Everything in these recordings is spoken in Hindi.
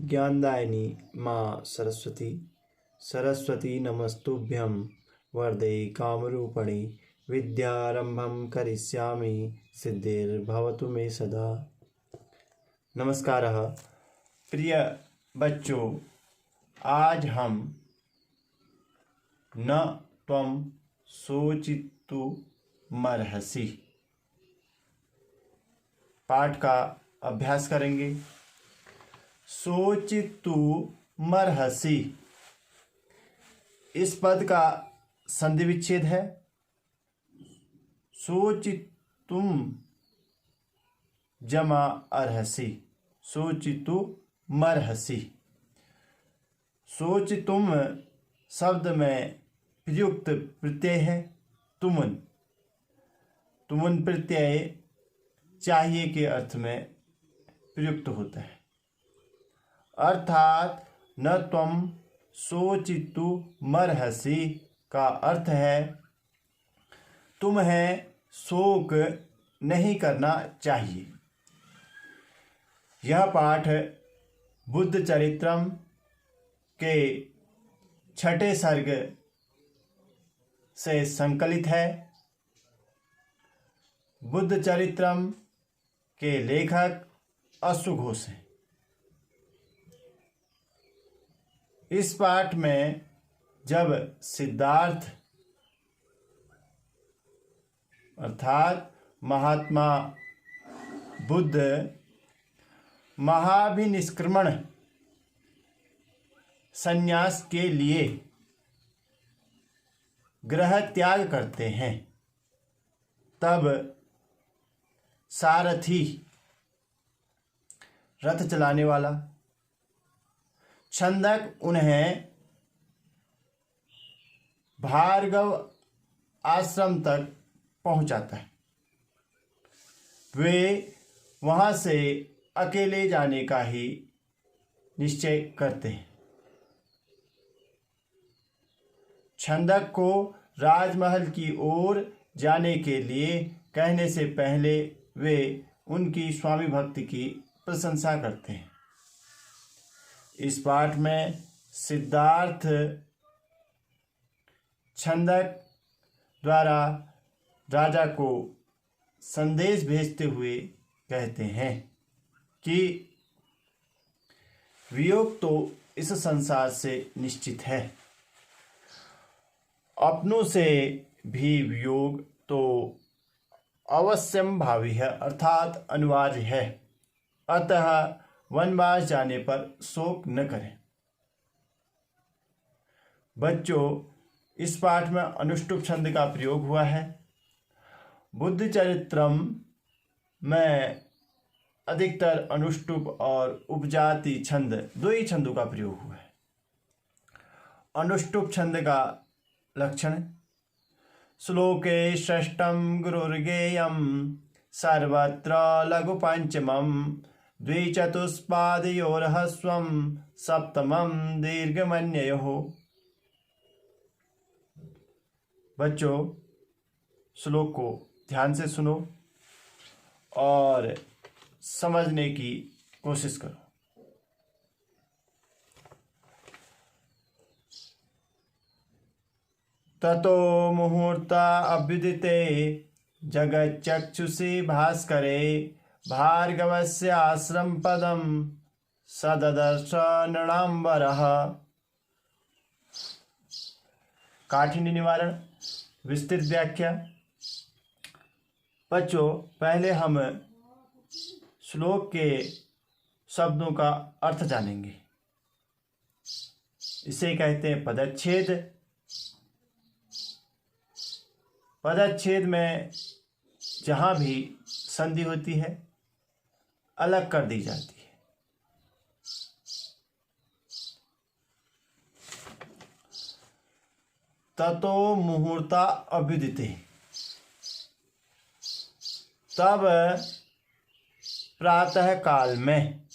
ज्ञानदायिनी माँ सरस्वती। सरस्वती नमस्तुभ्यं वरदे कामरूपिणी। विद्यारंभं करिष्यामि सिद्धिर्भवतु मे सदा। नमस्कारः प्रिय बच्चों, आज हम न त्वं शोचितुमर्हसि पाठ का अभ्यास करेंगे। शोचितुमर्हसि इस पद का संधि विच्छेद है। शोचितुम जमा अर्हसि, शोचितुमर्हसि। शोचितुम शब्द में प्रयुक्त प्रत्यय है तुमुन। तुमुन प्रत्यय चाहिए के अर्थ में प्रयुक्त होता है। अर्थात न त्वं शोचितुमर्हसि का अर्थ है तुम्हें शोक नहीं करना चाहिए। यह पाठ बुद्ध चरित्रम के 6ठे सर्ग से संकलित है। बुद्ध चरित्रम के लेखक अश्व घोष हैं। इस पाठ में जब सिद्धार्थ अर्थात महात्मा बुद्ध महाभिनिष्क्रमण संन्यास के लिए गृह त्याग करते हैं, तब सारथी रथ चलाने वाला छंदक उन्हें भार्गव आश्रम तक पहुंचाता है। वे वहां से अकेले जाने का ही निश्चय करते हैं। छंदक को राजमहल की ओर जाने के लिए कहने से पहले वे उनकी स्वामी भक्ति की प्रशंसा करते हैं। इस पाठ में सिद्धार्थ छंदक द्वारा राजा को संदेश भेजते हुए कहते हैं कि वियोग तो इस संसार से निश्चित है, अपनों से भी वियोग तो अवश्यंभावी है अर्थात अनिवार्य है। अतः वनवास जाने पर शोक न करें। बच्चों, इस पाठ में अनुष्टुप छंद का प्रयोग हुआ है। बुद्ध चरित्रम में अधिकतर अनुष्टुप और उपजाति छंद दो ही छंदों का प्रयोग हुआ है। अनुष्टुप छंद का लक्षण श्लोके षष्ठम गुरुर्गेयम सर्वत्र लघु पंचमम द्विचतुष्पादयोर्ह्रस्वं सप्तमं दीर्घमन्ययोः। बच्चों, श्लोक को ध्यान से सुनो और समझने की कोशिश करो। ततो मुहूर्ता अभ्युदिते जगच्चक्षुषी भास्करे भार्गवस्य आश्रम पदम सददर्श नृणांबरः। काठिन्य निवारण विस्तृत व्याख्या। बच्चों, पहले हम श्लोक के शब्दों का अर्थ जानेंगे। इसे कहते हैं पदच्छेद। पदच्छेद में जहाँ भी संधि होती है अलग कर दी जाती है। ततो मुहूर्ता अभ्युदिते, तब प्रातः काल में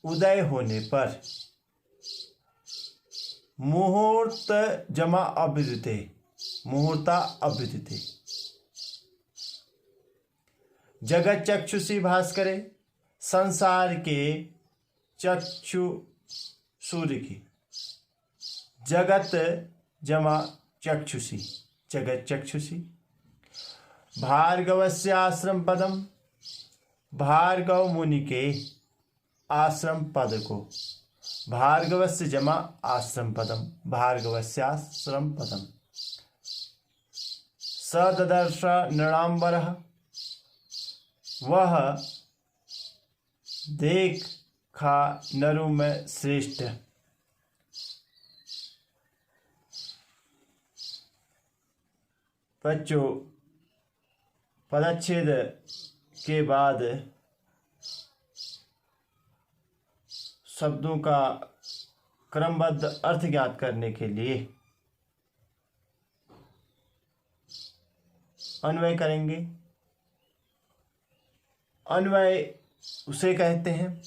उदय होने पर मुहूर्त जमा अभ्युदिते, मुहूर्ता अभ्युदिते। जगत चक्षुषी भास्करे, संसार के चक्षु सूर्य की। जगत जमा चक्षुषी, जगत चक्षुषी। भार्गवस्य आश्रम पदम, भार्गव मुनि के आश्रम पद को। भार्गवस्य जमा आश्रम पदम, भार्गवस्य आश्रम पदम। सदर्श नृणाम्बरः, वह देखा नरों में श्रेष्ठ। बच्चों, पदच्छेद के बाद शब्दों का क्रमबद्ध अर्थ ज्ञात करने के लिए अन्वय करेंगे। अन्वय उसे कहते हैं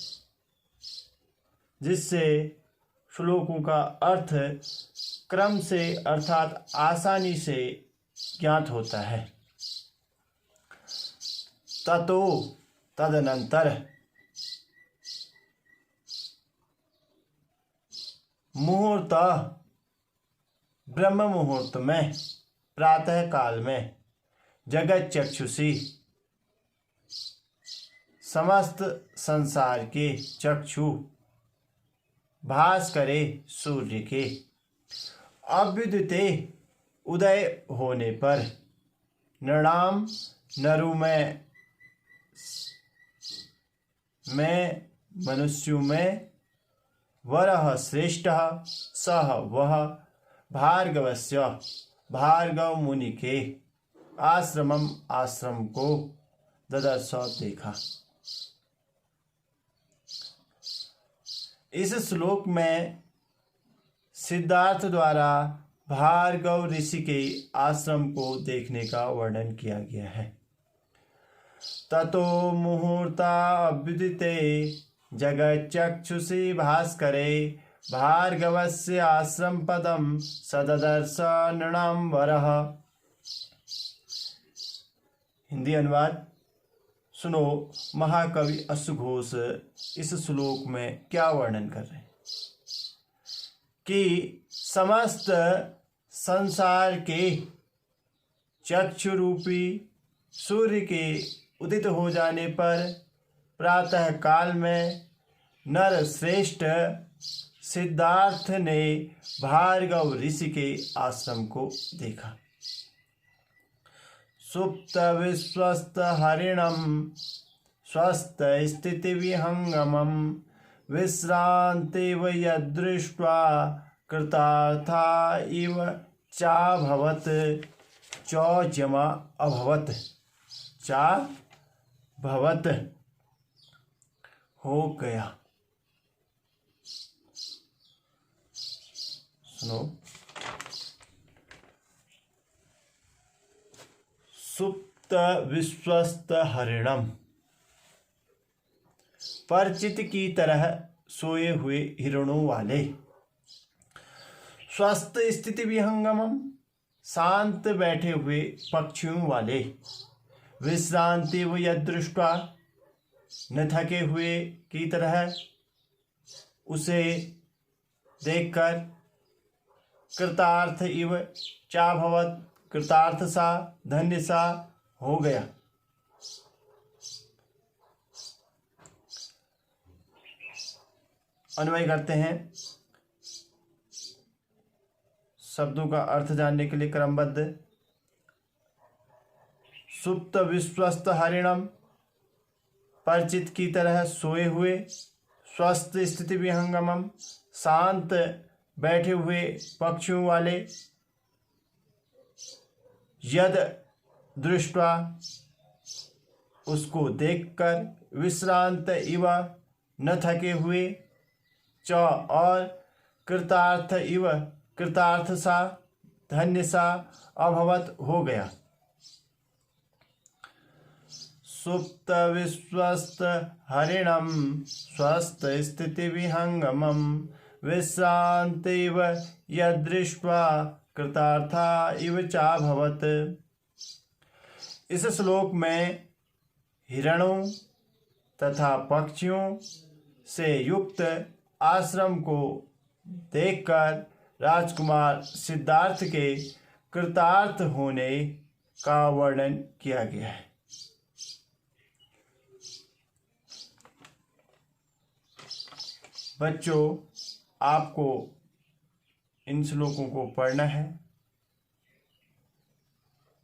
जिससे श्लोकों का अर्थ क्रम से अर्थात आसानी से ज्ञात होता है। ततो तदनंतर, मुहूर्त ब्रह्म मुहूर्त में, प्रातः काल में, जगत चक्षुषी समस्त संसार के चक्षु, भास करे सूर्य के, अभ्युदिते उदय होने पर, नृणाम नरु में मनुष्यों में, वरः श्रेष्ठ सह वह, भार्गवस्य भार्गव मुनि के, आश्रमम आश्रम को, ददर्श देखा। इस श्लोक में सिद्धार्थ द्वारा भार्गव ऋषि के आश्रम को देखने का वर्णन किया गया है। ततो मुहूर्ता अभ्युदिते जगत चक्षुषी भास्करे, भार्गवस्य आश्रम पदम सददर्श नृणाम्बरः। हिंदी अनुवाद सुनो। महाकवि अश्वघोष इस श्लोक में क्या वर्णन कर रहे हैं कि समस्त संसार के चक्षु रूपी सूर्य के उदित हो जाने पर प्रातः काल में नर श्रेष्ठ सिद्धार्थ ने भार्गव ऋषि के आश्रम को देखा। सुप्त विश्वस्त हरिणम स्वस्थ स्थिति विहंगमम, विश्रांतिव यदृष्ट्वा कृतार्था इव चाभवत, चौजमा अभवत, चाभवत हो गया। सुनो। सुप्त विश्वस्त हरिणम, परिचित की तरह सोए हुए हिरणों वाले। स्वस्थ स्थिति विहंगमम, शांत बैठे हुए पक्षियों वाले। विश्रांति व यदृष्ट्वा, न थके हुए की तरह उसे देखकर, कृतार्थ इव चाभवत, कृतार्थ सा, धन्य सा हो गया। अन्वय करते हैं। शब्दों का अर्थ जानने के लिए क्रमबद्ध। सुप्त विश्वस्त हरिणम, परिचित की तरह सोए हुए। स्वस्थ स्थिति विहंगमम, शांत बैठे हुए पक्षियों वाले। यद दृष्ट्वा, उसको देखकर। विश्रांत इव, न थके हुए। च और कृतार्थ इव, कृतार्थ सा, धन्य सा, अभवत हो गया। सुप्त विश्वस्त हरिणम स्वस्थ स्थिति विहंगमम, विश्रांतिव यदृष्ट्वा कृतार्था इव चाभवत। इस श्लोक में हिरणों तथा पक्षियों से युक्त आश्रम को देखकर राजकुमार सिद्धार्थ के कृतार्थ होने का वर्णन किया गया है। बच्चों, आपको इन श्लोकों को पढ़ना है।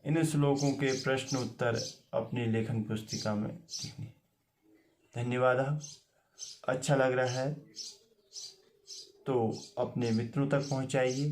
इन श्लोकों के प्रश्न उत्तर अपनी लेखन पुस्तिका में लिखने। धन्यवाद। अच्छा लग रहा है तो अपने मित्रों तक पहुंचाइए।